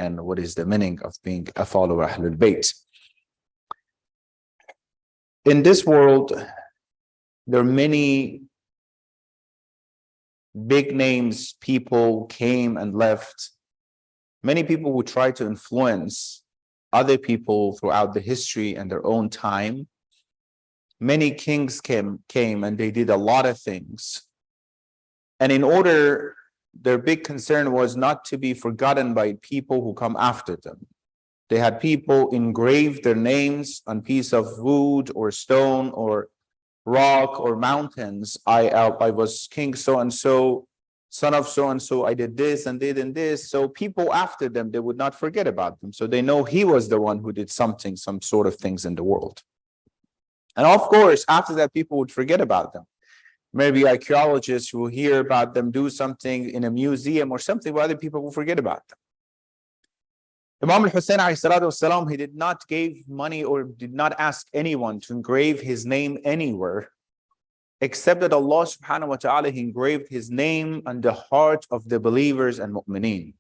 and what is the meaning of being a follower of Ahlebaith. In this world, there are many big names, people came and left. Many people who try to influence other people throughout the history and their own time. Many kings came and they did a lot of things. And in order, their big concern was not to be forgotten by people who come after them. They had people engrave their names on piece of wood or stone or rock or mountains. I was king so-and-so, son of so-and-so, I did this and did and this. So people after them, they would not forget about them. So they know he was the one who did something, some sort of things in the world. And of course, after that, people would forget about them. Maybe archaeologists will hear about them do something in a museum or something, but other people will forget about them. Imam al-Hussein, he did not give money or did not ask anyone to engrave his name anywhere, except that Allah subhanahu wa ta'ala, he engraved his name on the heart of the believers and mu'mineen.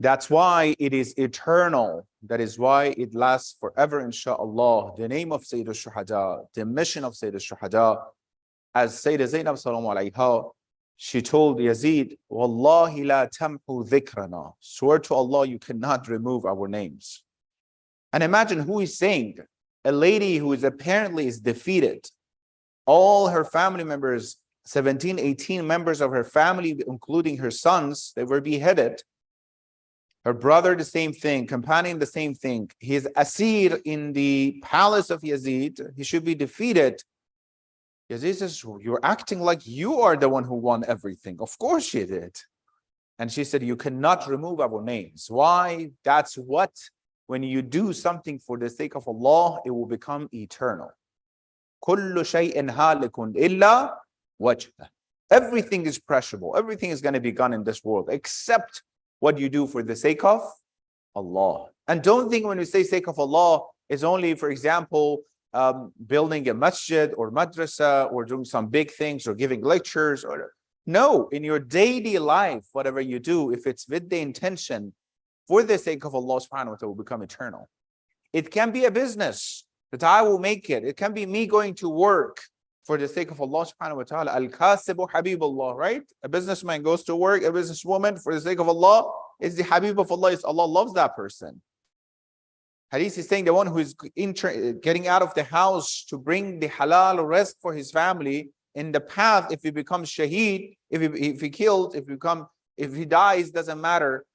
That's why it is eternal. That is why it lasts forever, inshaAllah. The name of Sayyid al-Shuhada, the mission of Sayyid al-Shuhada, as Sayyidah Zainab sallallahu alayha, she told Yazid, Wallahi la tamhu dhikrana. Swear to Allah, you cannot remove our names. And imagine who is saying, a lady who is apparently defeated. All her family members, 17, 18 members of her family, including her sons, they were beheaded. Her brother, the same thing. Companion, the same thing. He is asir in the palace of Yazid. He should be defeated. Yazid says, you're acting like you are the one who won everything. Of course she did. And she said, you cannot remove our names. Why? That's what, when you do something for the sake of Allah, it will become eternal. كُلُّ شَيْءٍ هَالِكٌ إِلَّا وَجْهَهُ. Everything is perishable. Everything is going to be gone in this world, except what you do for the sake of Allah. And don't think when we say sake of Allah, it's only, for example, building a masjid or madrasa or doing some big things or giving lectures. Or no, in your daily life, whatever you do, if it's with the intention for the sake of Allah subhanahu wa ta'ala, will become eternal. It can be a business that I will make it. It can be me going to work for the sake of Allah subhanahu wa ta'ala. Al-Kasibu Habibullah, right? A businessman goes to work, a businesswoman for the sake of Allah is the Habib of Allah. Is Allah loves that person. Hadith is saying the one who is getting out of the house to bring the halal rest for his family in the path, if he becomes shaheed, if he killed, if he dies, doesn't matter.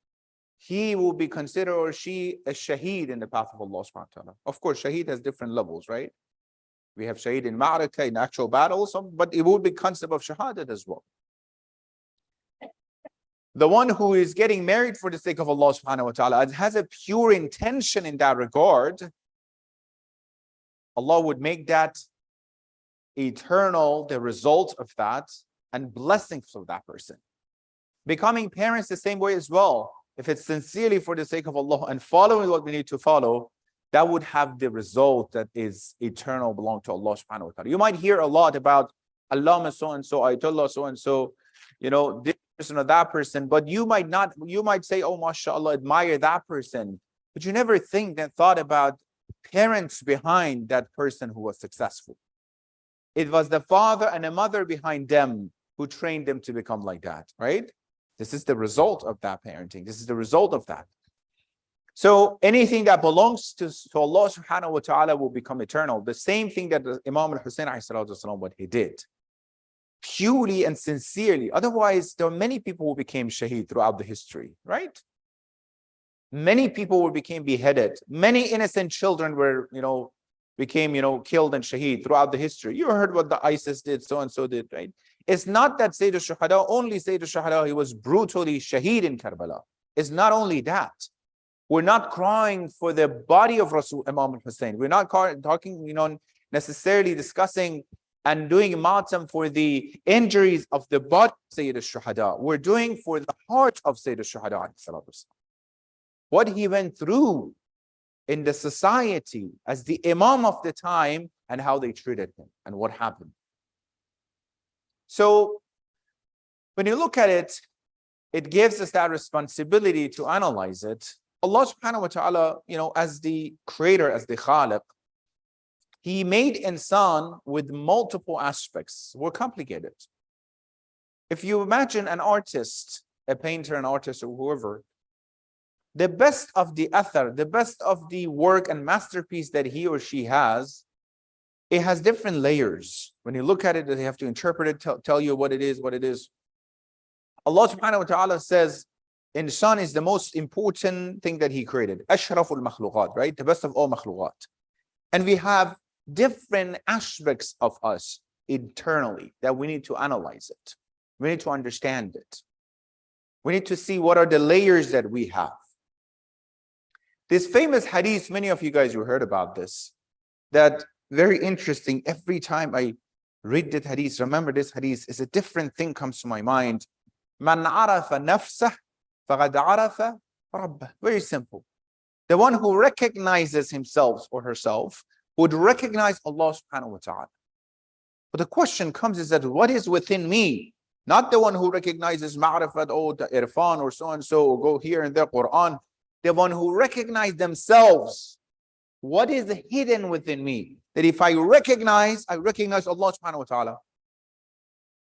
He will be considered, or she, a shaheed in the path of Allah subhanahu wa ta'ala. Of course, shaheed has different levels, right? We have shaheed in ma'rakah, in actual battles, but it will be concept of shahadat as well. The one who is getting married for the sake of Allah subhanahu wa ta'ala has a pure intention in that regard, Allah would make that eternal, the result of that, and blessings of that person. Becoming parents the same way as well. If it's sincerely for the sake of Allah and following what we need to follow, that would have the result that is eternal, belong to Allah subhanahu wa ta'ala. You might hear a lot about Allah so-and-so, Ayatollah so-and-so, this person or that person, but you might say, oh, mashallah, admire that person, but you never thought about parents behind that person who was successful. It was the father and a mother behind them who trained them to become like that, right? This is the result of that parenting. This is the result of that. So anything that belongs to Allah subhanahu wa ta'ala will become eternal. The same thing that Imam al-Hussein what he did. Purely and sincerely. Otherwise, there are many people who became shaheed throughout the history, right? Many people became beheaded. Many innocent children were, became, killed and shaheed throughout the history. You heard what the ISIS did, so-and-so did, right? It's not that Sayyid al-Shuhada, only Sayyid al-Shuhada, he was brutally shaheed in Karbala. It's not only that. We're not crying for the body of Rasul Imam al-Hussein. We're not talking, necessarily discussing and doing matam for the injuries of the body of Sayyid al-Shuhada. We're doing for the heart of Sayyid al-Shuhada. What he went through in the society as the Imam of the time and how they treated him and what happened. So when you look at it, it gives us that responsibility to analyze it. Allah subhanahu wa ta'ala, as the creator, as the khaliq, He made insan with multiple aspects. We're complicated. If you imagine an artist, a painter, an artist, or whoever, the best of the athar, the best of the work and masterpiece that he or she has, it has different layers. When you look at it, they have to interpret it, tell you what it is, Allah subhanahu wa ta'ala says, insan is the most important thing that He created. Ashraful makhluqat, right? The best of all makhluqat. And we have different aspects of us internally that we need to analyze it. We need to understand it. We need to see what are the layers that we have. This famous hadith, many of you guys you heard about this, that very interesting. Every time I read that hadith, remember this hadith, is a different thing comes to my mind. Man arafa nafsah faqad arafa rabbah. Very simple. The one who recognizes himself or herself would recognize Allah subhanahu wa ta'ala. But the question comes is that what is within me? Not the one who recognizes ma'rifat, the irfan or so and so, or go here and there, Quran. The one who recognize themselves. What is hidden within me? That if I recognize Allah subhanahu wa ta'ala.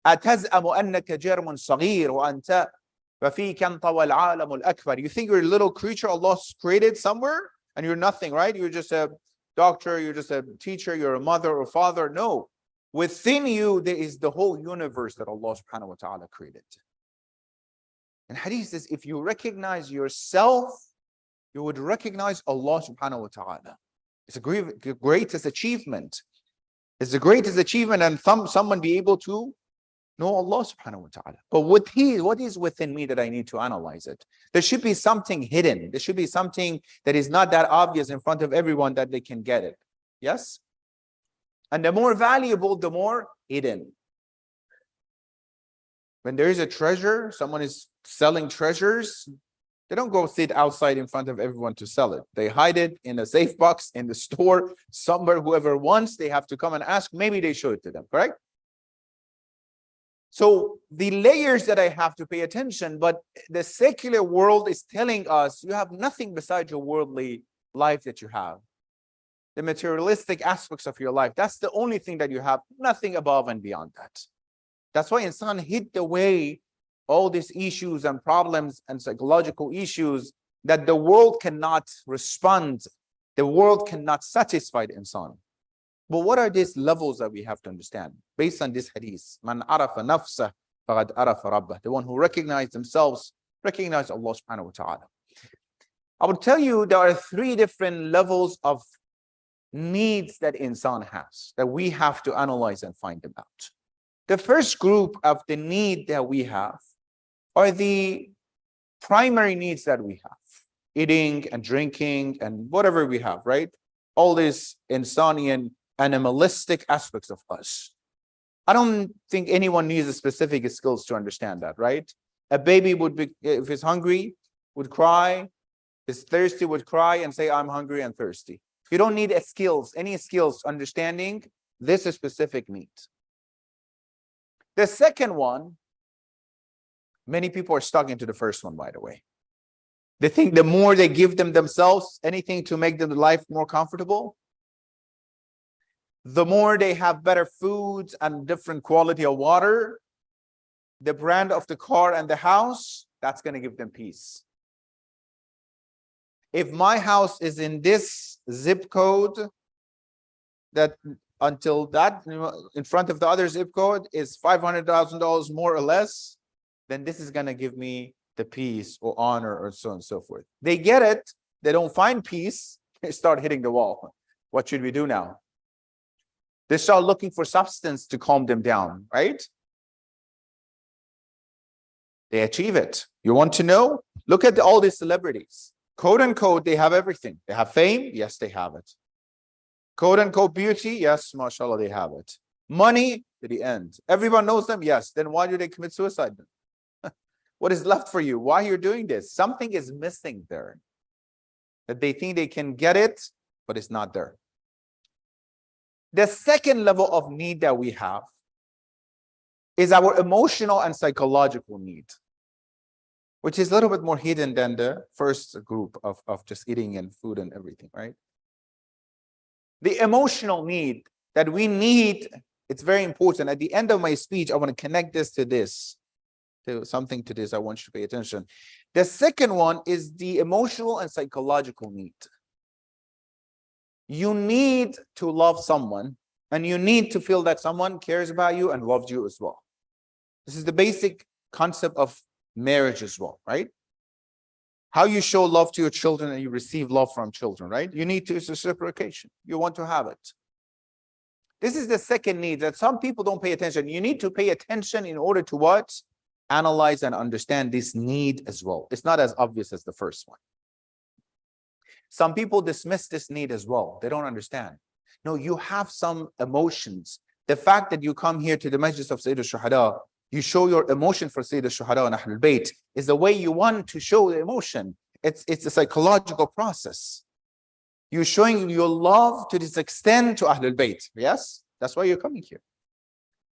أَتَزْأَمُ أَنَّكَ جَرْمٌ صَغِيرٌ وَأَنْتَ فَفِيكَ أَنْطَ وَالْعَالَمُ الْأَكْبَرُ. You think you're a little creature Allah created somewhere and you're nothing, right? You're just a doctor, you're just a teacher, you're a mother or father. No. Within you, there is the whole universe that Allah subhanahu wa ta'ala created. And hadith says, if you recognize yourself, you would recognize Allah subhanahu wa ta'ala. It's a greatest achievement. It's the greatest achievement, and someone be able to know Allah subhanahu wa ta'ala. But what is within me that I need to analyze it? There should be something hidden. There should be something that is not that obvious in front of everyone that they can get it. Yes? And the more valuable, the more hidden. When there is a treasure, someone is selling treasures, they don't go sit outside in front of everyone to sell it. They hide it in a safe box, in the store, somewhere, whoever wants, they have to come and ask, maybe they show it to them, correct? So the layers that I have to pay attention, but the secular world is telling us you have nothing besides your worldly life that you have. The materialistic aspects of your life, that's the only thing that you have, nothing above and beyond that. That's why insan hid away all these issues and problems and psychological issues that the world cannot respond, the world cannot satisfy the insan. But what are these levels that we have to understand? Based on this hadith, Man arafa nafsah faqad arafa rabbah. The one who recognize themselves, recognize Allah subhanahu wa ta'ala. I will tell you there are 3 different levels of needs that insan has, that we have to analyze and find them out. The first group of the need that we have are the primary needs that we have. Eating and drinking and whatever we have, right? All these insanian, animalistic aspects of us. I don't think anyone needs a specific skills to understand that, right? A baby would be, if he's hungry, would cry, is thirsty, would cry and say, I'm hungry and thirsty. You don't need any skills understanding this specific need. The second one, many people are stuck into the first one, by the way. They think the more they give themselves anything to make their life more comfortable, the more they have better foods and different quality of water, the brand of the car and the house, that's going to give them peace. If my house is in this zip code, that until that, in front of the other zip code is $500,000 more or less, then this is going to give me the peace or honor or so on and so forth. They get it. They don't find peace. They start hitting the wall. What should we do now? They start looking for substance to calm them down, right? They achieve it. You want to know? Look at all these celebrities. Quote unquote, they have everything. They have fame. Yes, they have it. Quote unquote beauty. Yes, mashallah, they have it. Money to the end. Everyone knows them. Yes. Then why do they commit suicide? What is left for you? Why you're doing this? Something is missing there. That they think they can get it, but it's not there. The second level of need that we have is our emotional and psychological need. which is a little bit more hidden than the first group of just eating and food and everything, right? The emotional need that we need, it's very important. At the end of my speech, I want to connect this to this, to something to this. I want you to pay attention. The second one is the emotional and psychological need. You need to love someone, and you need to feel that someone cares about you and loves you as well. This is the basic concept of marriage as well, right? How you show love to your children and you receive love from children, right? You need to, it's reciprocation. You want to have it. This is the second need that some people don't pay attention. You need to pay attention in order to what? Analyze and understand this need as well. It's not as obvious as the first one. Some people dismiss this need as well. They don't understand. No, you have some emotions. The fact that you come here to the Majlis of Sayyid al-Shuhada, you show your emotion for Sayyid al-Shuhada and Ahlebaith, is the way you want to show the emotion. It's a psychological process. You're showing your love to this extent to Ahlebaith. Yes? That's why you're coming here.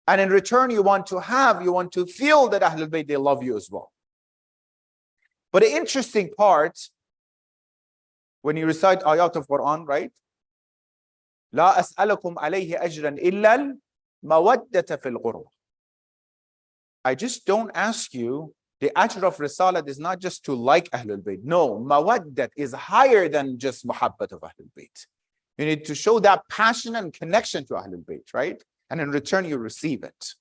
And in return, you want to feel that Ahlebaith, they love you as well. But the interesting part, when you recite ayat of Quran, right? لا أسألكم عليه أجرا إلا المودة في القربى. I just don't ask you, the ajr of Risalat is not just to like Ahlul Bayt. No, mawaddat is higher than just muhabbat of Ahlul Bayt. You need to show that passion and connection to Ahlul Bayt, right? And in return, you receive it.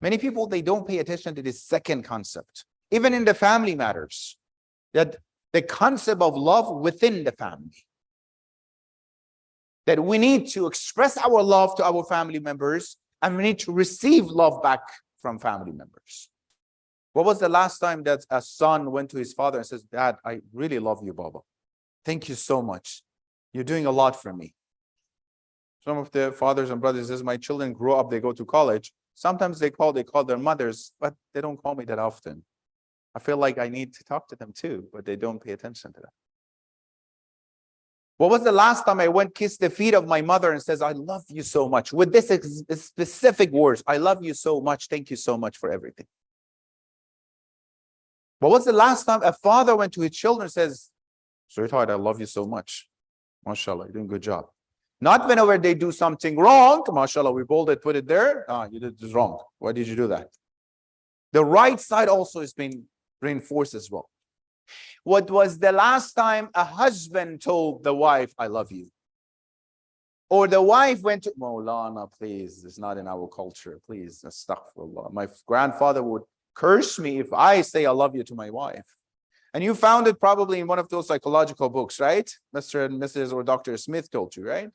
Many people, they don't pay attention to this second concept. Even in the family matters, that the concept of love within the family. That we need to express our love to our family members, and we need to receive love back from family members. What was the last time that a son went to his father and says, Dad, I really love you, Baba. Thank you so much. You're doing a lot for me. Some of the fathers and brothers says, my children grow up, they go to college. Sometimes they call their mothers, but they don't call me that often. I feel like I need to talk to them too, but they don't pay attention to that. What was the last time I went kiss the feet of my mother and says, I love you so much, with this specific words, I love you so much, thank you so much for everything. What was the last time a father went to his children and says, sweetheart, I love you so much. MashaAllah, you're doing a good job. Not whenever they do something wrong, MashaAllah, we bold it, put it there. You did this wrong. Why did you do that? The right side also is being reinforced as well. What was the last time a husband told the wife, I love you? Or the wife went to, Maulana, please, it's not in our culture. Please, astaghfirullah. My grandfather would curse me if I say I love you to my wife. And you found it probably in one of those psychological books, right? Mr. and Mrs. or Dr. Smith told you, right?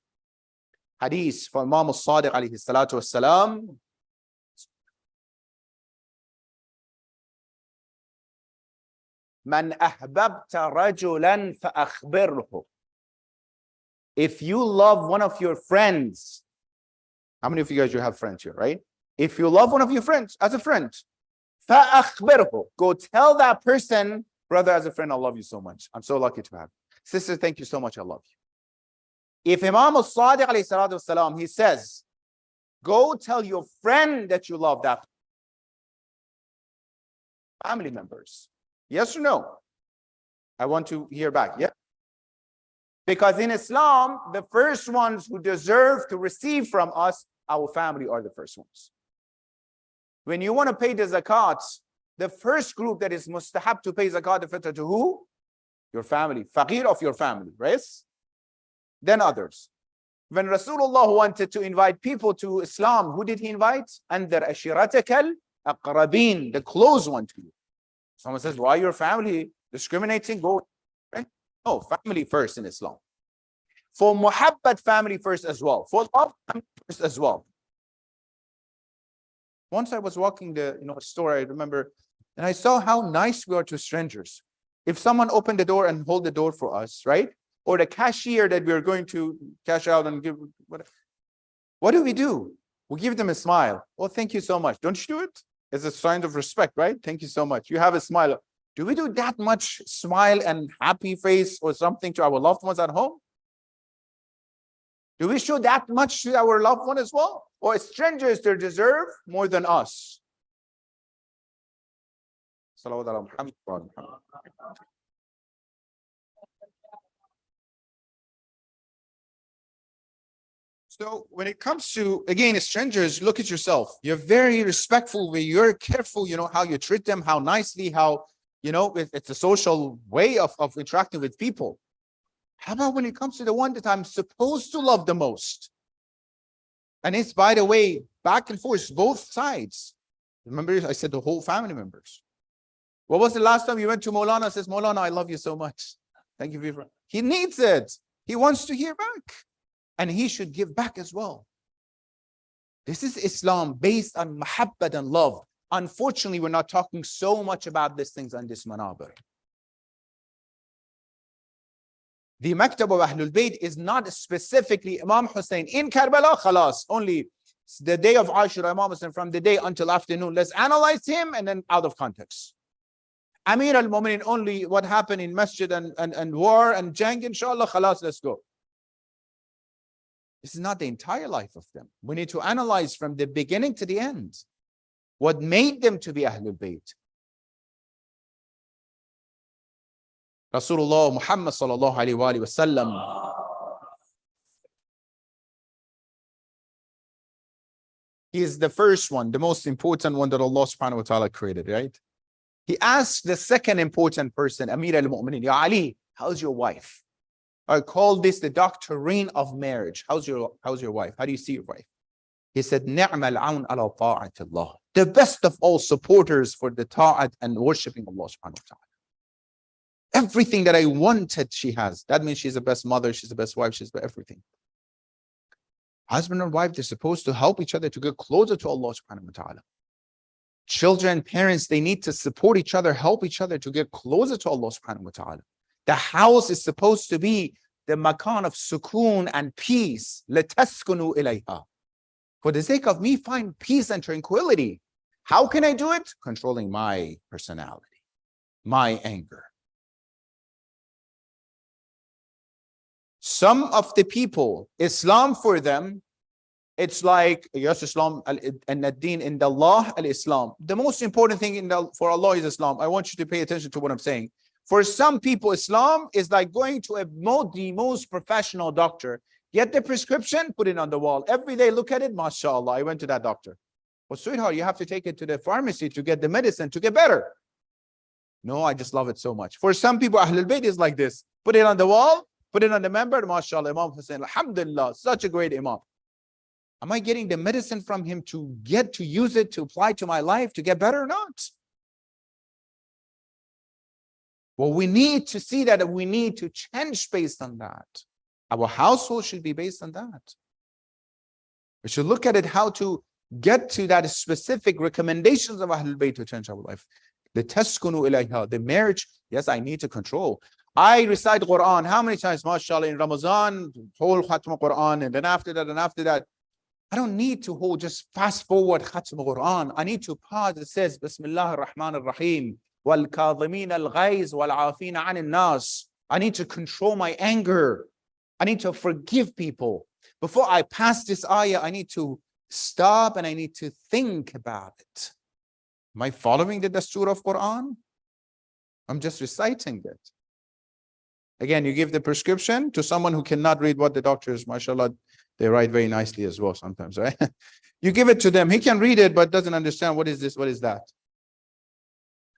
Hadith from Imam al-Sadiq alayhi salatu wassalam. Man ahbabta rajulan fa'akhbirhu. If you love one of your friends, how many of you guys you have friends here, right? If you love one of your friends as a friend, fa'akhbirhu. Go tell that person, brother, as a friend, I love you so much. I'm so lucky to have you. Sister, thank you so much. I love you. If Imam al-Sadiq alayhi salatu wasalam, he says, go tell your friend that you love that family members. Yes or no? I want to hear back. Yeah. Because in Islam, the first ones who deserve to receive from us, our family are the first ones. When you want to pay the zakat, the first group that is mustahab to pay zakat al-fitr to who? Your family. Faqir of your family, right? Then others. When Rasulullah wanted to invite people to Islam, who did he invite? Andar ashiratakal aqrabin, the close one to you. Someone says, why your family discriminating? Go, right? No, family first in Islam. For muhabbat, family first as well. For love, family first as well. Once I was walking the store, I remember, and I saw how nice we are to strangers. If someone opened the door and hold the door for us, right? Or the cashier that we are going to cash out and give, what do? We give them a smile. Oh, thank you so much. Don't you do it? It's a sign of respect, right? Thank you so much. You have a smile. Do we do that much smile and happy face or something to our loved ones at home? Do we show that much to our loved one as well? Or strangers, they deserve more than us? Salawat ala Muhammad wa ala Muhammad. So when it comes to, again, strangers, look at yourself. You're very respectful, you're careful, how you treat them, how nicely, how, it's a social way of interacting with people. How about when it comes to the one that I'm supposed to love the most? And it's, by the way, back and forth, both sides. Remember, I said the whole family members. What was the last time you went to Maulana? Says, Maulana, I love you so much. Thank you for your. He needs it. He wants to hear back. And he should give back as well. This is Islam based on mahabbat and love. Unfortunately, we're not talking so much about these things on this manabir. The Maktab of Ahlul Bayt is not specifically Imam Hussein in Karbala, khalas, only the day of Ashura, Imam Hussein, from the day until afternoon. Let's analyze him and then out of context. Amir al-Mu'minin, only what happened in masjid and war and jang, inshallah, khalas, let's go. This is not the entire life of them. We need to analyze from the beginning to the end what made them to be Ahlul Bayt. Rasulullah Muhammad sallallahu alaihi wasallam, he is the first one, the most important one that Allah subhanahu wa ta'ala created, right? He asked the second important person, Amir al-Mu'minin, Ya Ali, how's your wife? I call this the doctrine of marriage. How's your wife? How do you see your wife? He said, Ni'mal aun ala ta'atillah. The best of all supporters for the ta'at and worshipping Allah subhanahu wa ta'ala. Everything that I wanted, she has. That means she's the best mother, she's the best wife, she's the everything. Husband and wife, they're supposed to help each other to get closer to Allah subhanahu wa ta'ala. Children, parents, they need to support each other, help each other to get closer to Allah subhanahu wa ta'ala. The house is supposed to be the makan of sukoon and peace. لَتَسْكُنُوا إِلَيْهَا. For the sake of me, find peace and tranquility. How can I do it? Controlling my personality, my anger. Some of the people, Islam for them, it's like, yes, Islam and ad-din in Allah, al-Islam. The most important thing for Allah is Islam. I want you to pay attention to what I'm saying. For some people, Islam is like going to the most professional doctor. Get the prescription, put it on the wall. Every day, look at it, mashallah, I went to that doctor. Well, sweetheart, you have to take it to the pharmacy to get the medicine to get better. No, I just love it so much. For some people, Ahlul Bayt is like this. Put it on the wall, put it on the member, mashallah, Imam Hussein, alhamdulillah, such a great Imam. Am I getting the medicine from him to get to use it, to apply to my life, to get better or not? Well, we need to see that we need to change based on that. Our household should be based on that. We should look at it how to get to that specific recommendations of Ahlul Bayt to change our life. The taskunu ilayha, the marriage, yes, I need to control. I recite Quran, how many times, mashallah, in Ramadan, whole Khatm Quran, and then after that, I don't need to just fast forward Khatm Quran. I need to pause. It says, Bismillah ar-Rahman ar-Rahim. وَالْكَاظِمِينَ الْغَيْظَ وَالْعَافِينَ عَنِ النَّاسِ. I need to control my anger. I need to forgive people. Before I pass this ayah, I need to stop and I need to think about it. Am I following the dastur of Quran? I'm just reciting it. Again, you give the prescription to someone who cannot read what the doctors, mashallah, they write very nicely as well sometimes, right? You give it to them. He can read it, but doesn't understand what is this, what is that.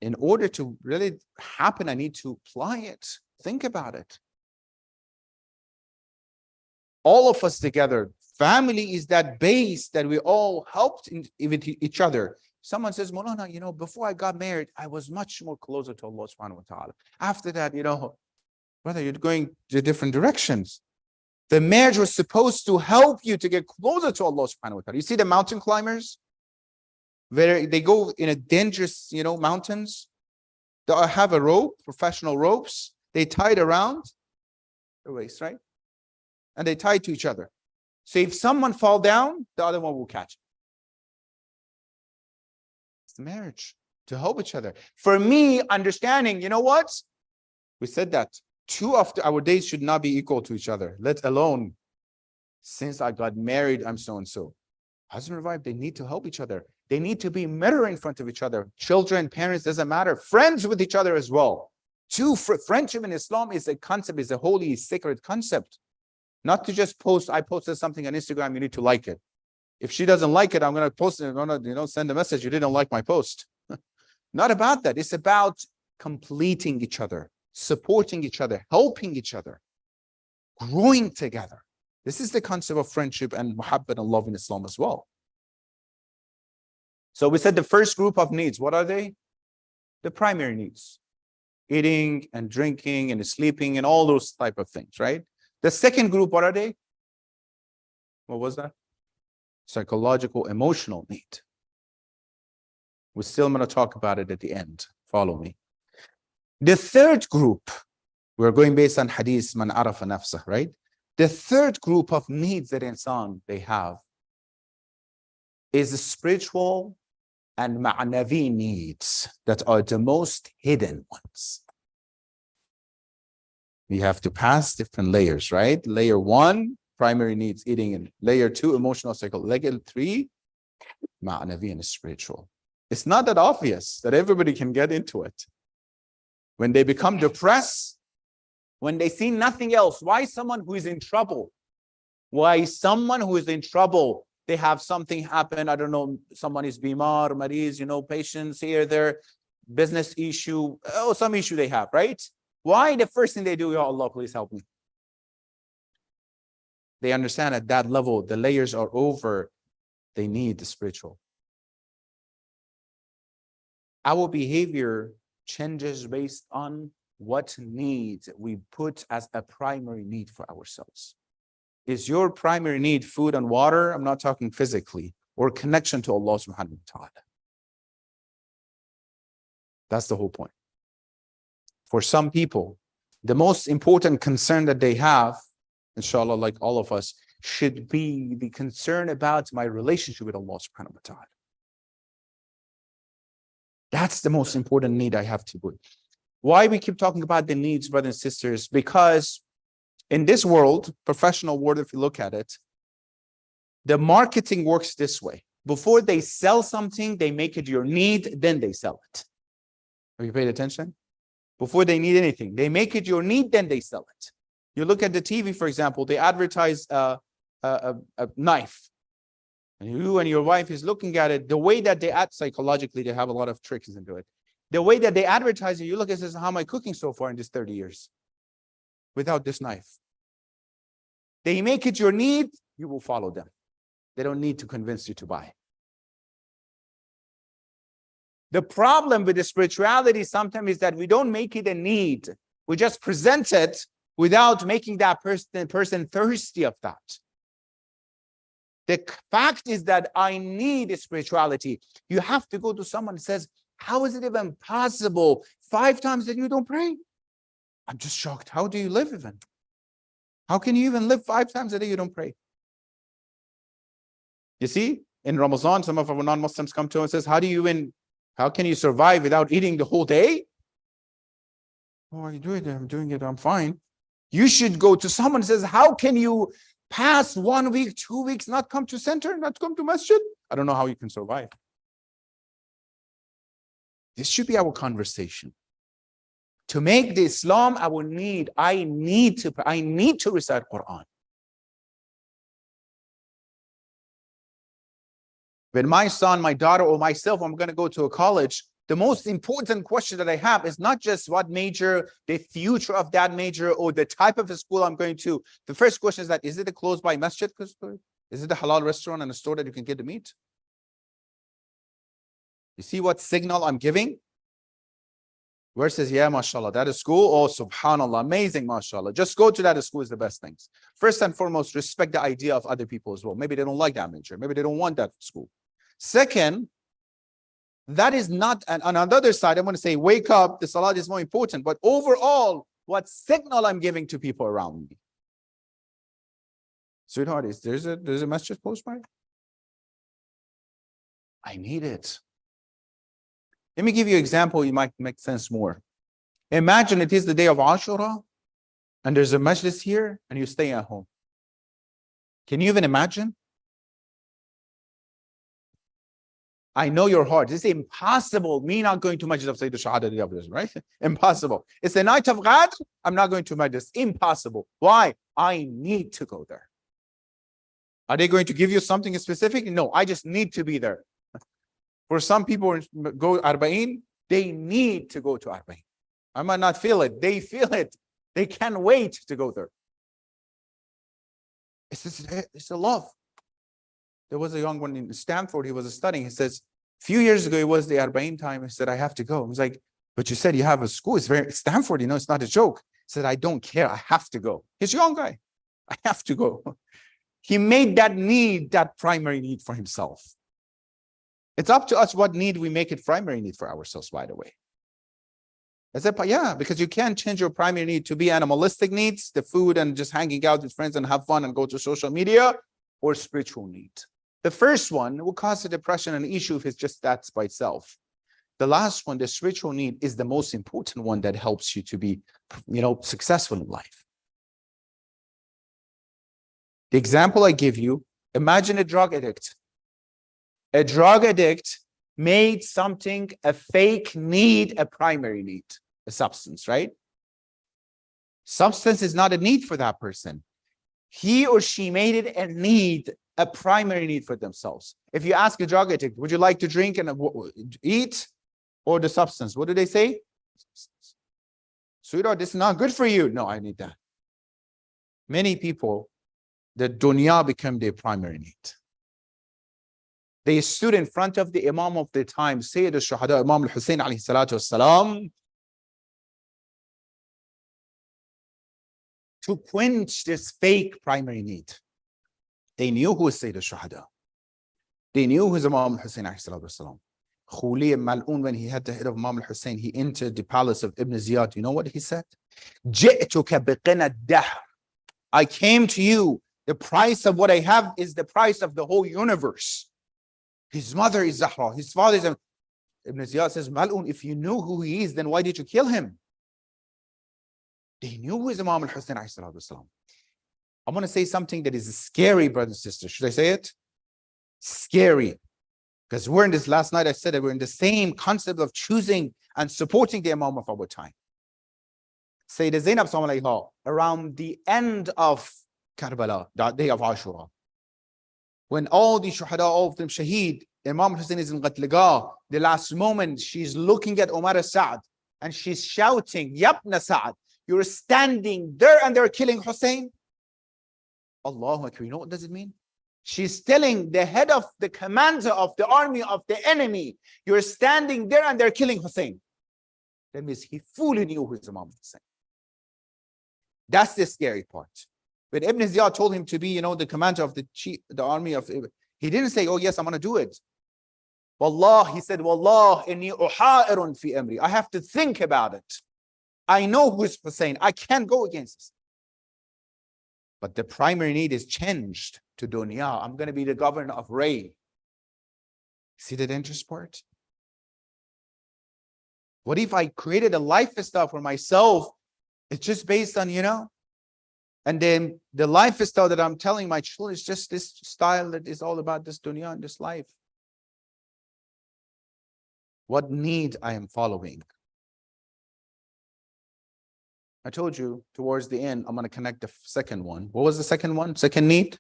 In order to really happen, I need to apply it. Think about it. All of us together, family is that base that we all helped with each other. Someone says, Maulana, before I got married, I was much more closer to Allah subhanahu wa ta'ala. After that, brother, you're going to different directions. The marriage was supposed to help you to get closer to Allah subhanahu wa ta'ala. You see the mountain climbers? Where they go in a dangerous, mountains. They have a rope, professional ropes. They tie it around the waist, right? And they tie it to each other. So if someone fall down, the other one will catch it. It's the marriage to help each other. For me, understanding, what? We said that 2 of our days should not be equal to each other, let alone since I got married, I'm so and so. Husband and wife, they need to help each other. They need to be mirror in front of each other. Children, parents, doesn't matter. Friends with each other as well. Friendship in Islam is a concept, is a holy, sacred concept. Not to just post, I posted something on Instagram, you need to like it. If she doesn't like it, I'm going to post it. I'm going to, send a message, you didn't like my post. Not about that. It's about completing each other, supporting each other, helping each other, growing together. This is the concept of friendship and muhabbat and love in Islam as well. So we said the first group of needs, what are they? The primary needs. Eating and drinking and sleeping and all those type of things, right? The second group, what are they? What was that? Psychological, emotional need. We're still going to talk about it at the end. Follow me. The third group, we're going based on hadith, man arafa nafsah, right? The third group of needs that insan they have is the spiritual and ma'navi needs that are the most hidden ones. We have to pass different layers, right? Layer 1, primary needs, eating, and layer 2, emotional, cycle. Layer 3, ma'navi and spiritual. It's not that obvious that everybody can get into it. When they become depressed, when they see nothing else, why someone who is in trouble? Why someone who is in trouble? They have something happen, I don't know, someone is bimar, mariz, patients here, there, business issue, some issue they have, right? Why the first thing they do, Ya Allah, please help me. They understand at that level, the layers are over, they need the spiritual. Our behavior changes based on what needs we put as a primary need for ourselves. Is your primary need food and water? I'm not talking physically, or connection to Allah subhanahu wa ta'ala. That's the whole point. For some people, the most important concern that they have, inshallah, like all of us, should be the concern about my relationship with Allah subhanahu wa ta'ala. That's the most important need I have to put. Why we keep talking about the needs, brothers and sisters? Because in this world, professional world, if you look at it, the marketing works this way. Before they sell something, they make it your need, then they sell it. Have you paid attention? Before they need anything, they make it your need, then they sell it. You look at the TV, for example, they advertise a knife. And you and your wife is looking at it, the way that they act psychologically, they have a lot of tricks into it. The way that they advertise it, you look at this, how am I cooking so far in this 30 years? Without this knife. They make it your need, you will follow them. They don't need to convince you to buy. The problem with the spirituality sometimes is that we don't make it a need. We just present it without making that person thirsty of that. The fact is that I need spirituality. You have to go to someone who says, how is it even possible 5 times that you don't pray? I'm just shocked. How do you live even? How can you even live 5 times a day you don't pray? You see, in Ramadan, some of our non-Muslims come to us and says, how can you survive without eating the whole day? Oh, are you doing it? I'm doing it. I'm fine. You should go to someone who says, how can you pass 1 week, 2 weeks, not come to center, not come to masjid? I don't know how you can survive. This should be our conversation. To make the Islam our need, I need to recite Quran. When my son, my daughter, or myself, I'm going to go to a college, the most important question that I have is not just what major, the future of that major, or the type of a school I'm going to. The first question is that, is it a close by masjid? Is it a halal restaurant and a store that you can get the meat? You see what signal I'm giving? Versus, yeah, mashallah, that is school. Oh, subhanallah, amazing, mashallah. Just go to that school is the best things. First and foremost, respect the idea of other people as well. Maybe they don't like that major. Maybe they don't want that school. Second, that is not, and on the other side, I'm going to say, wake up, the salah is more important. But overall, what signal I'm giving to people around me? Sweetheart, there's a masjid close by? I need it. Let me give you an example, it might make sense more. Imagine it is the day of Ashura, and there's a majlis here, and you're staying at home. Can you even imagine? I know your heart. It's impossible. Me not going to Majlis of Sayyid al-Shahada, right? Impossible. It's the night of Qadr. I'm not going to Majlis. Impossible. Why? I need to go there. Are they going to give you something specific? No, I just need to be there. For some people go Arba'in, they need to go to Arba'in. I might not feel it. They feel it. They can't wait to go there. It's a love. There was a young one in Stanford, he was studying. He says, a few years ago, it was the Arba'in time. He said, I have to go. I was like, but you said you have a school. It's Stanford, it's not a joke. He said, I don't care. I have to go. He's a young guy. I have to go. He made that need, that primary need for himself. It's up to us what need we make it primary need for ourselves, by the way. I said, yeah, because you can't change your primary need to be animalistic needs, the food and just hanging out with friends and have fun and go to social media, or spiritual need. The first one will cause a depression and issue if it's just that by itself. The last one, the spiritual need, is the most important one that helps you to be, successful in life. The example I give you, imagine a drug addict. A drug addict made something, a fake need, a primary need, a substance, right? Substance is not a need for that person. He or she made it a need, a primary need for themselves. If you ask a drug addict, would you like to drink and eat or the substance? What do they say? Sweetheart, this is not good for you. No, I need that. Many people, the dunya become their primary need. They stood in front of the Imam of the time, Sayyid al-Shuhada, Imam al-Hussein alayhi salatu wassalam, to quench this fake primary need. They knew who was Sayyid al-Shuhada. They knew who was Imam al-Hussein alayhi salatu wassalam. Khuli Mal'un, when he had the head of Imam al-Hussein, he entered the palace of Ibn Ziyad. You know what he said? جِئْتُكَ بِقِنَ الدَّهْرِ. I came to you. The price of what I have is the price of the whole universe. His mother is Zahra. His father is... Ibn Ziyad says, Mal'un, if you knew who he is, then why did you kill him? They knew who is Imam al-Hussein alayhi salatu wasalam. I want to say something that is scary, brothers and sisters. Should I say it? Scary. Because we're in this, last night I said that we're in the same concept of choosing and supporting the Imam of our time. Sayyidah Zainab, around the end of Karbala, that day of Ashura, when all the shuhada, all of them shaheed, Imam Hussein is in Qatligah, the last moment, she's looking at Umar al-Sa'd and she's shouting, Yabna Sa'd, you're standing there and they're killing Hussein. Allahu Akbar, you know what does it mean? She's telling the head of the commander of the army of the enemy, you're standing there and they're killing Hussein. That means he fully knew who is Imam Hussein. That's the scary part. When Ibn Ziyad told him to be, the commander of the army of, he didn't say, oh yes, I'm going to do it. Wallah, he said, Wallah, inni uha'irun fi amri. I have to think about it. I know who is Hussein. I can't go against this. But the primary need is changed to dunya. I'm going to be the governor of Ray. See the dangerous part? What if I created a lifestyle for myself? It's just based on, and then the lifestyle that I'm telling my children is just this style that is all about this dunya and this life. What need I am following? I told you towards the end, I'm going to connect the second one. What was the second one? Second need?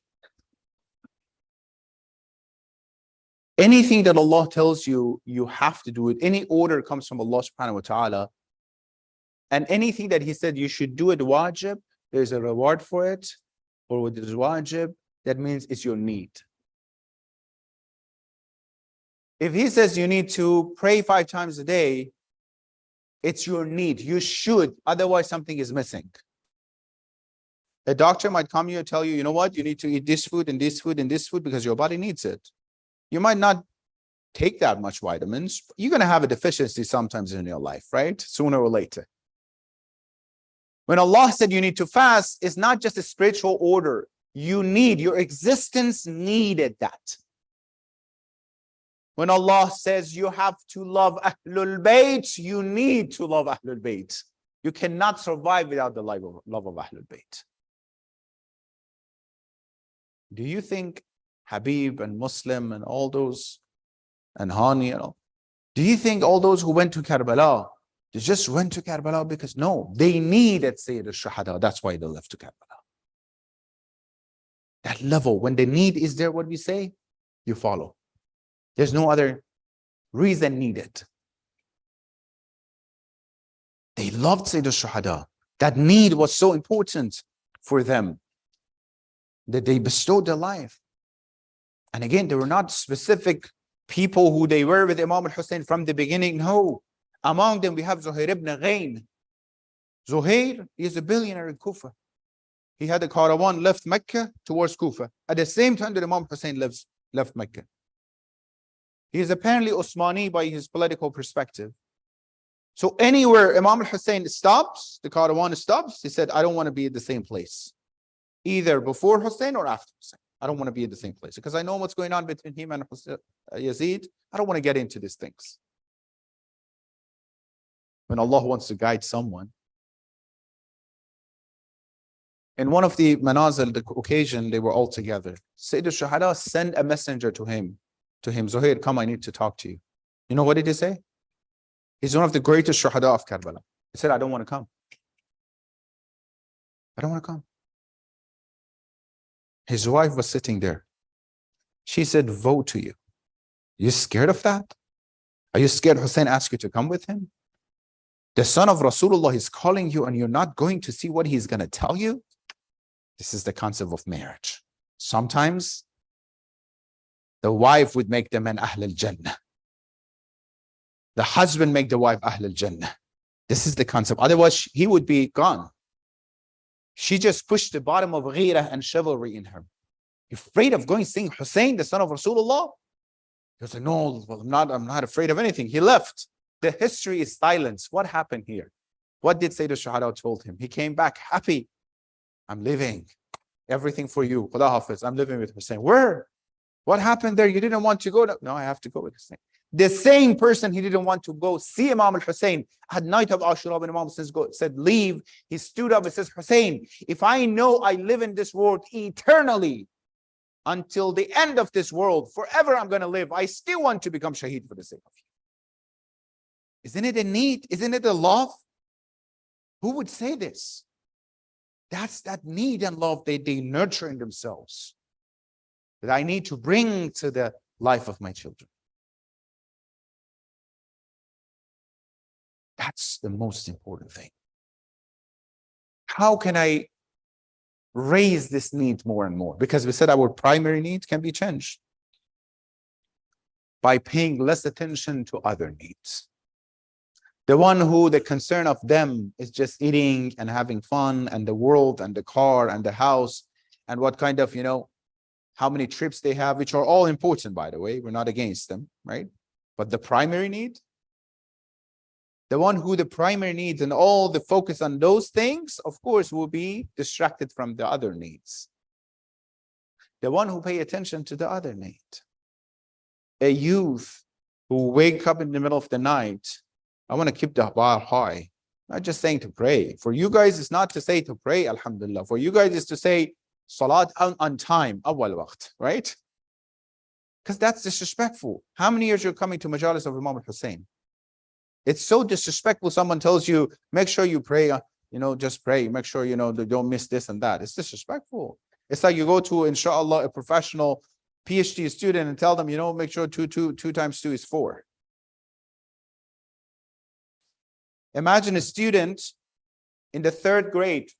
Anything that Allah tells you, you have to do it. Any order comes from Allah subhanahu wa ta'ala. And anything that He said you should do it wajib, there's a reward for it, or with this wajib, that means it's your need. If He says you need to pray 5 times a day, it's your need. You should, otherwise something is missing. A doctor might come to you and tell you, you know what, you need to eat this food and this food and this food because your body needs it. You might not take that much vitamins. You're going to have a deficiency sometimes in your life, right? Sooner or later. When Allah said you need to fast, it's not just a spiritual order. You need, your existence needed that. When Allah says you have to love Ahlul Bayt, you need to love Ahlul Bayt. You cannot survive without the love of Ahlul Bayt. Do you think Habib and Muslim and all those and Hani, Do you think all those who went to Karbala, they just went to Karbala because no, they needed Sayyid al-Shuhada. That's why they left to Karbala. That level, when the need is there, what we say, you follow. There's no other reason needed. They loved Sayyid al-Shuhada. That need was so important for them that they bestowed their life. And again, they were not specific people who they were with Imam al-Hussein from the beginning. No. Among them, we have Zuhair ibn Ghain. Zuhair is a billionaire in Kufa. He had a caravan left Mecca towards Kufa. At the same time that Imam Hussein left Mecca. He is apparently Osmani by his political perspective. So anywhere Imam al-Hussein stops, the caravan stops, he said, I don't want to be at the same place. Either before Hussein or after Hussein. I don't want to be at the same place because I know what's going on between him and Yazid. I don't want to get into these things. When Allah wants to guide someone. In one of the manazil, the occasion, they were all together. Sayyid al-Shuhada sent a messenger to him, Zuhair, come, I need to talk to you. You know what did he say? He's one of the greatest Shuhada of Karbala. He said, I don't want to come. I don't want to come. His wife was sitting there. She said, vote to you. You scared of that? Are you scared Hussein asked you to come with him? The son of Rasulullah is calling you and you're not going to see what he's going to tell you? This is the concept of marriage. Sometimes the wife would make the man Ahl al-Jannah. The husband make the wife Ahl al-Jannah. This is the concept. Otherwise, he would be gone. She just pushed the bottom of ghirah and chivalry in her. You're afraid of going seeing Hussein, the son of Rasulullah? He was like, no, well, I'm not afraid of anything. He left. The history is silence. What happened here? What did Sayyid al-Shuhada told him? He came back happy. I'm living. Everything for you. Khuda Hafiz. I'm living with Hussein. Where? What happened there? You didn't want to go? No, I have to go with Hussein. The same person he didn't want to go see Imam al-Hussein at night of Ashura when Imam said, leave. He stood up and says, Hussein, if I know I live in this world eternally until the end of this world, forever I'm going to live, I still want to become shaheed for the sake of you. Isn't it a need? Isn't it a love? Who would say this? That's that need and love they nurture in themselves. That I need to bring to the life of my children. That's the most important thing. How can I raise this need more and more? Because we said our primary needs can be changed by paying less attention to other needs. The one who the concern of them is just eating and having fun and the world and the car and the house and what kind of, how many trips they have, which are all important, by the way. We're not against them, right? But the primary need, the one who the primary needs and all the focus on those things, of course, will be distracted from the other needs. The one who pay attention to the other need. A youth who wake up in the middle of the night, I want to keep the bar high. Not just saying to pray. For you guys, it's not to say to pray, alhamdulillah. For you guys, it's to say salat on time, awwal waqt, right? Because that's disrespectful. How many years you're coming to majalis of Imam al-Hussein? It's so disrespectful. Someone tells you, make sure you pray, just pray. Make sure, don't miss this and that. It's disrespectful. It's like you go to, inshallah, a professional PhD student and tell them, make sure 2 times 2 is 4. Imagine a student in the 3rd grade.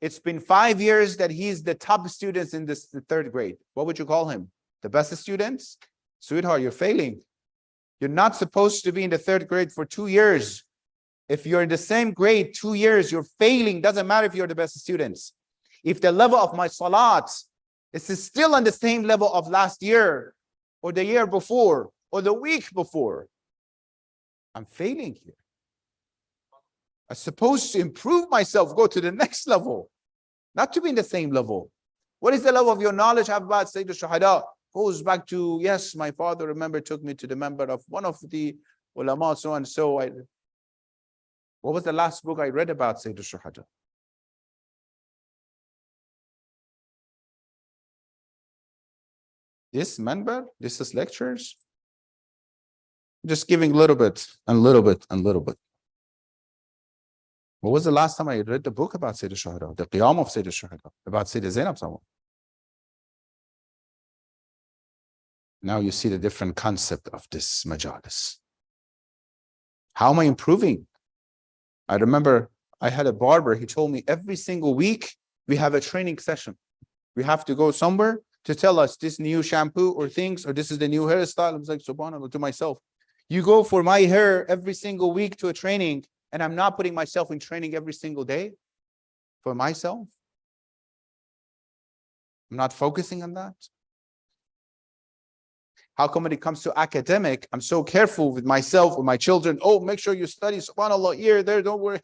It's been 5 years that he's the top students in the 3rd grade. What would you call him? The best students? Sweetheart, you're failing. You're not supposed to be in the 3rd grade for 2 years. If you're in the same grade 2 years, you're failing. Doesn't matter if you're the best students. If the level of my salat is still on the same level of last year or the year before or the week before, I'm failing here. I'm supposed to improve myself, go to the next level, not to be in the same level. What is the level of your knowledge about Sayyid al-Shuhada? Goes back to, yes, my father, took me to the member of one of the ulama, so and so. What was the last book I read about Sayyid al-Shuhada? This member, this is lectures. Just giving a little bit and little bit and little bit. What was the last time I read the book about Sayyid al-Shuhada, the Qiyam of Sayyid al-Shuhada, about Sayyid Zainab? Now you see the different concept of this majalis. How am I improving? I remember I had a barber, he told me every single week we have a training session. We have to go somewhere to tell us this new shampoo or things, or this is the new hairstyle. I was like, subhanAllah, to myself, you go for my hair every single week to a training, and I'm not putting myself in training every single day for myself. I'm not focusing on that. How come when it comes to academic, I'm so careful with myself, with my children? Oh, make sure you study, subhanAllah, here, there, don't worry.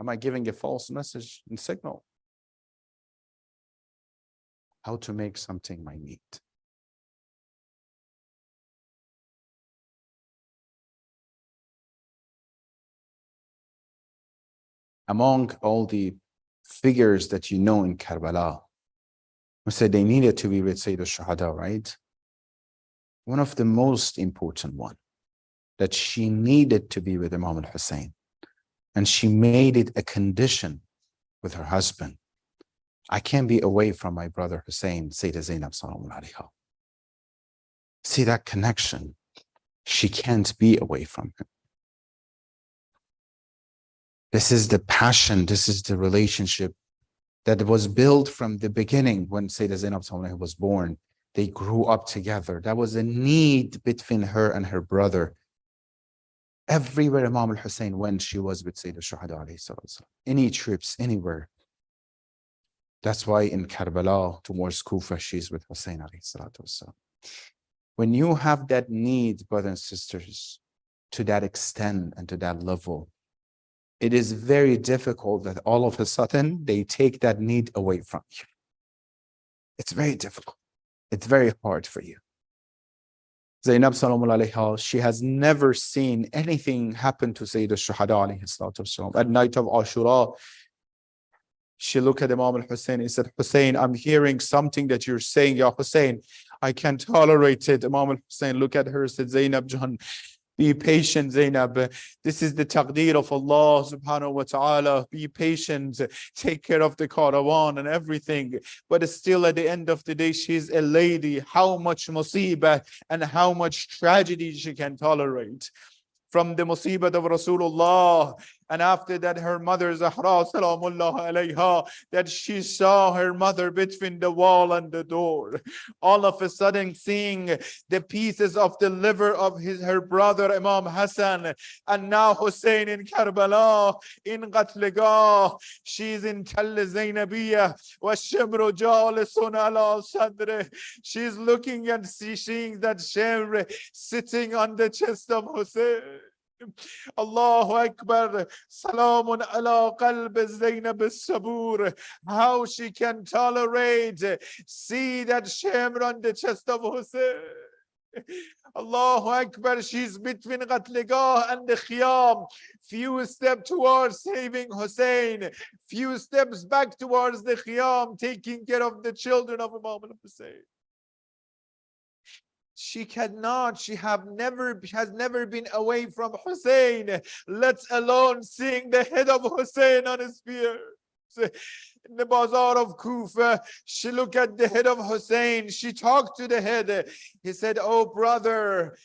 Am I giving a false message and signal? How to make something my need. Among all the figures that you know in Karbala, who said they needed to be with Sayyid al-Shuhada, right? One of the most important one, that she needed to be with Imam al-Hussein. And she made it a condition with her husband. I can't be away from my brother Hussein, Sayyidah Zainab Salamun alayha. See that connection? She can't be away from him. This is the passion, this is the relationship that was built from the beginning when Sayyidah Zainab Salamun alayha was born. They grew up together. That was a need between her and her brother. Everywhere Imam al-Hussein went, she was with Sayyid al-Shuhada alayhi salatu. Any trips, anywhere. That's why in Karbala, towards Kufa, she's with Hussein alayhi salatu. When you have that need, brothers and sisters, to that extent and to that level, it is very difficult that all of a sudden they take that need away from you. It's very difficult. It's very hard for you. Zainab Salamun alayha, she has never seen anything happen to Sayyid al-Shuhada alayhi salatu wasalam. At night of Ashura, she looked at Imam al-Hussein and said, Hussein, I'm hearing something that you're saying, Ya Hussein. I can't tolerate it. Imam al-Hussein looked at her and said, Zainab Jahan, be patient, Zainab. This is the taqdeer of Allah subhanahu wa ta'ala. Be patient. Take care of the caravan and everything. But still at the end of the day, she's a lady. How much musibah and how much tragedy she can tolerate. From the musibah of Rasulullah, and after that her mother Zahra salamullah alayha, that she saw her mother between the wall and the door, all of a sudden seeing the pieces of the liver of her brother Imam Hassan, and now Hussein in Karbala, in Qatlegah, she's in Tall Zainabia, wa Shimru jalisun ala sadre, she's looking and seeing that Shimr sitting on the chest of Hussein. Allahu Akbar. Salamun ala qalb Zainab al-Sabur. How she can tolerate, see that shame on the chest of Hussein. Allahu Akbar. She's between Qatlegah and the Khiyam. Few steps towards saving Hussein. Few steps back towards the Khiyam, taking care of the children of Imam al-Hussein. She has never been away from Hussein, let alone seeing the head of Hussein on his spear. In the bazaar of Kufa, she looked at the head of Hussein. She talked to the head. He said, oh brother,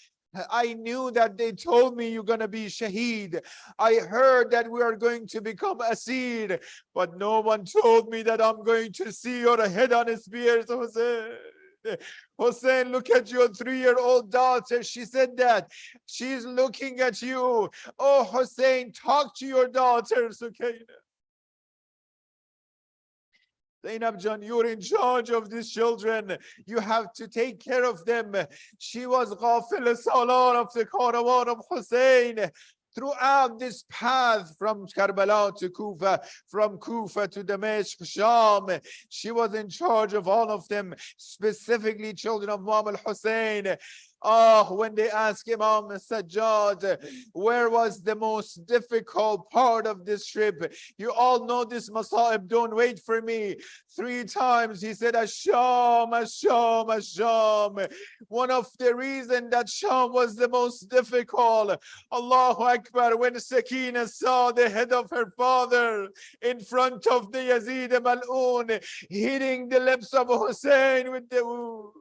I knew that they told me you're going to be shaheed. I heard that we are going to become asir, but no one told me that I'm going to see your head on his spear, Hussein. Hussein, look at your 3-year-old daughter. She said that. She's looking at you. Oh, Hussein, talk to your daughters, okay? Zainab Jan, you're in charge of these children. You have to take care of them. She was ghafil salar of the caravan of Hussein. Throughout this path from Karbala to Kufa, from Kufa to Damascus, Sham, she was in charge of all of them, specifically children of Imam al-Hussein. Oh, when they asked Imam Sajjad, where was the most difficult part of this trip? You all know this Masa'ib, don't wait for me. 3 times he said, Asham, Asham, Asham. One of the reasons that Sham was the most difficult, Allahu Akbar, when Sakina saw the head of her father in front of the Yazid Mal'un, hitting the lips of Hussein with the wound.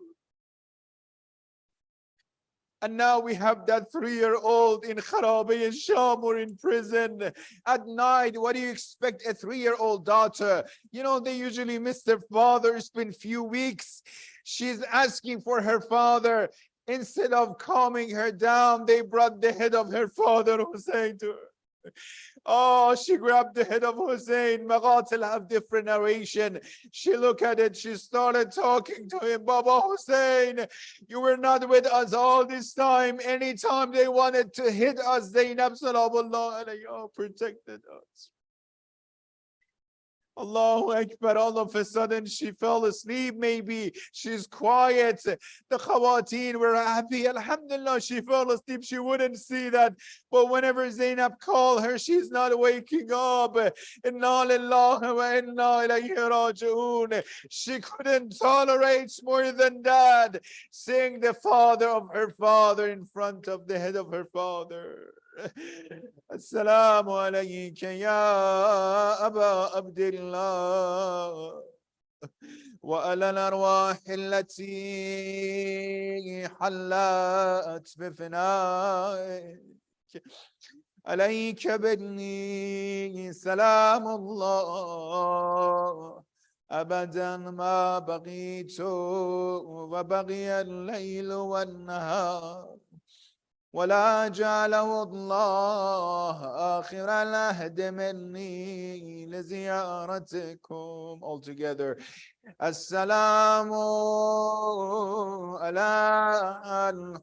And now we have that 3-year-old in Kharabi Sham or in prison at night. What do you expect a 3-year-old daughter? You know, they usually miss their father. It's been few weeks. She's asking for her father. Instead of calming her down, they brought the head of her father, Hussein, to her. Oh, she grabbed the head of Hussein. Maghatil have different narration. She looked at it. She started talking to him. Baba Hussein, you were not with us all this time. Anytime they wanted to hit us, Zainab Salawallah alayhi protected us. Allahu Akbar, all of a sudden she fell asleep maybe. She's quiet. The Khawateen were happy. Alhamdulillah, she fell asleep. She wouldn't see that. But whenever Zainab called her, she's not waking up. Inna lillahi wa inna ilayhi raji'un. She couldn't tolerate more than that. Seeing the father of her father in front of the head of her father. Assalamu alayka ya Aba Abdullah wa ala al-arwah allati hallat bifnaik alayka binni salamullah abadan ma baqitu wa baqiya al-layl wan-nahar ولا جعله الله آخر العهد مني لزيارتكم. All together. السلام على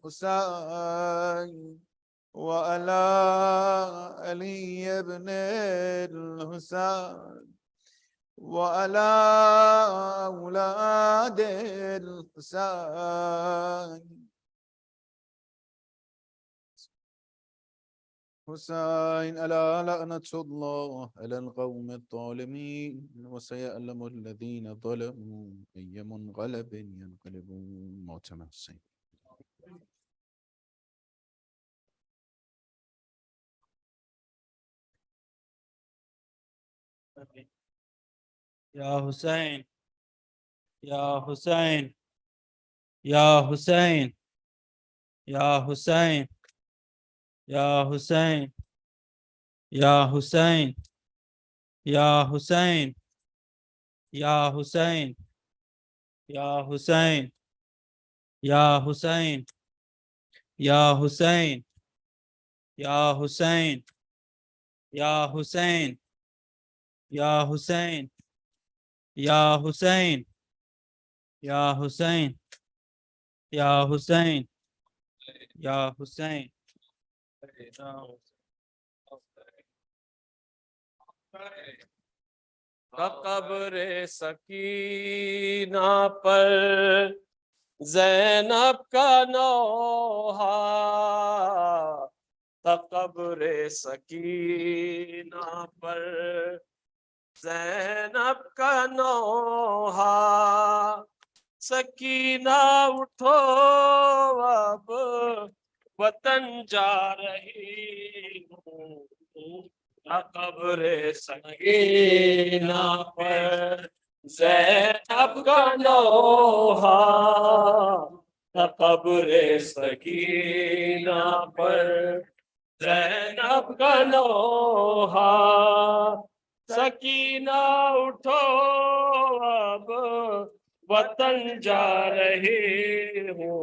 الحسين وعلى علي بن الحسين وعلى أولاد الحسين حسين ألا لعنة الله على القوم الظالمين وسيعلم الذين ظلموا أي منقلب ينقلبون معتمد حسين. يا حسين يا حسين يا حسين يا حسين يا حسين يا حسين يا حسين يا حسين يا حسين يا حسين يا حسين يا حسين يا حسين يا حسين يا حسين يا حسين يا حسين يا حسين कब्र सकीना पर ज़ैनब का नौहा कब्र सकीना पर ज़ैनब का नौहा सकीना उठो अब वतन जा रही हूँ कब्र सकीना पर ज़ैनब का नौहा कब्र सकीना पर ज़ैनब का नौहा सकीना उठो अब वतन जा रहे हो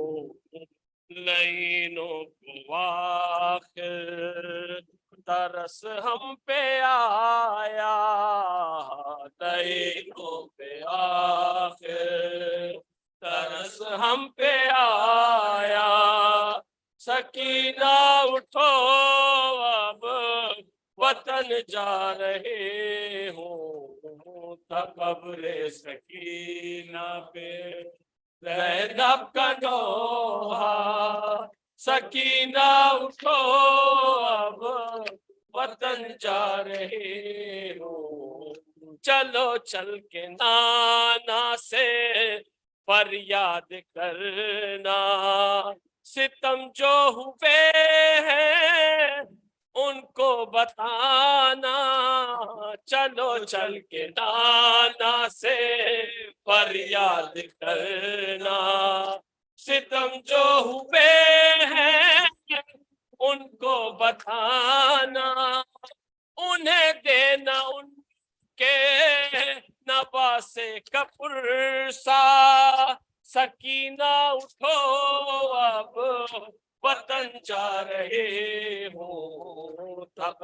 लईनों को आखिर तरस हम पे आया लईनों पे आखिर तरस हम पे आया सकीना उठो अब वतन जा रहे हो कब्र सकीना पे ज़ैनब का नोहा, सकीना उठो अब वतन जा रहे हो, चलो चल के नाना से फरियाद करना, सितम जो हुए हैं उनको बताना, चलो चल के नाना से फरियाद करना, सितम जो हुए हैं उनको बताना, उन्हें देना उनके नवासे कपुरसा, सकीना उठो अब वतन जा रहे हो, तब